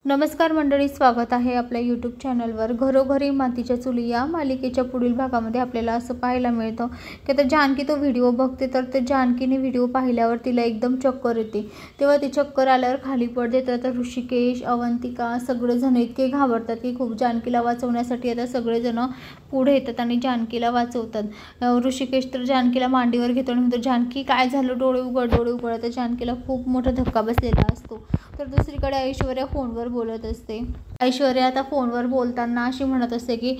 नमस्कार मंडळी, स्वागत आहे आपल्या यूट्यूब चॅनलवर। घरोघरी मातीच्या चुली या मालिकेच्या पुढील भागामध्ये आपल्याला असं पाहायला मिळतं की आता जानकी तो व्हिडिओ बघते, तर ते जानकीने व्हिडिओ पाहिल्यावर तिला एकदम चक्कर येते। तेव्हा ती चक्कर आल्यावर खाली पडते। तर ऋषिकेश, अवंतिका सगळेजण इतके घाबरतात की खूप जानकीला वाचवण्यासाठी आता सगळेजण पुढे येतात आणि जानकीला वाचवतात। ऋषिकेश तर जानकीला मांडीवर घेतो आणि म्हणतो, जानकी काय झालं, डोळे उघड, डोळे उघड। तर जानकीला खूप मोठा धक्का बसलेला असतो। तर दुसरीकडे ऐश्वर्या फोनवर बोलत असते। ऐश्वर्या आता फोनवर बोलताना अशी म्हणत असते की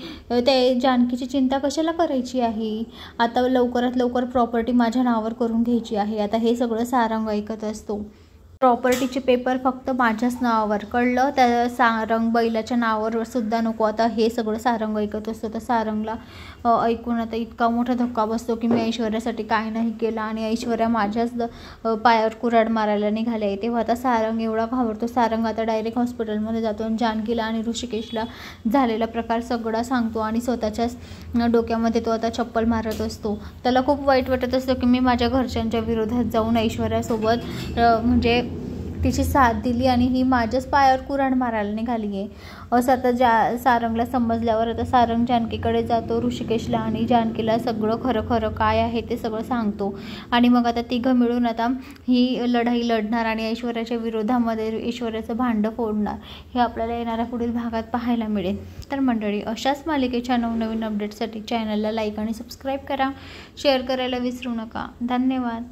ते जानकीची चिंता कशाला करायची आहे, आता लवकरात लवकर प्रॉपर्टी माझ्या नावावर करून घ्यायची आहे। आता हे सगळं सारंग ऐकत असतो। प्रॉपर्टीचे पेपर फक्त माझ्याच नावावर, कळलं, त्या सारंग बैलाच्या नावावर सुद्धा नको। आता हे सगळं सारंग ऐकत असतो। तर सारंगला ऐकून आता इतका मोठा धक्का बसतो की मी ऐश्वर्यासाठी काय नाही केलं आणि ऐश्वर्या माझ्याच पायावर कुऱ्हाड मारायला निघाले। तेव्हा आता सारंग एवढा घाबरतो। सारंग आता डायरेक्ट हॉस्पिटलमध्ये जातो आणि जानकीला आणि ऋषिकेशला झालेला प्रकार सगळा सांगतो आणि स्वतःच्याच डोक्यामध्ये तो आता चप्पल मारत असतो। त्याला खूप वाईट वाटत असतं की मी माझ्या घरच्यांच्या विरोधात जाऊन ऐश्वर्यासोबत म्हणजे तिची साथ दिली आणि ही माझ्याच पायावर कुऱ्हाड मारायला निघाली आहे असं आता सारंगला समजल्यावर आता सारंग जानकीकडे जातो। ऋषिकेशला आणि जानकीला सगळं खरं खरं काय आहे ते सगळं सांगतो आणि मग आता तिघं मिळून आता ही लढाई लढणार आणि ऐश्वर्याच्या विरोधामध्ये ऐश्वर्याचं भांडं फोडणार। हे आपल्याला येणाऱ्या पुढील भागात पाहायला मिळेल। तर मंडळी, अशाच मालिकेच्या नवनवीन अपडेटसाठी चॅनलला लाईक आणि सबस्क्राईब करा, शेअर करायला विसरू नका। धन्यवाद।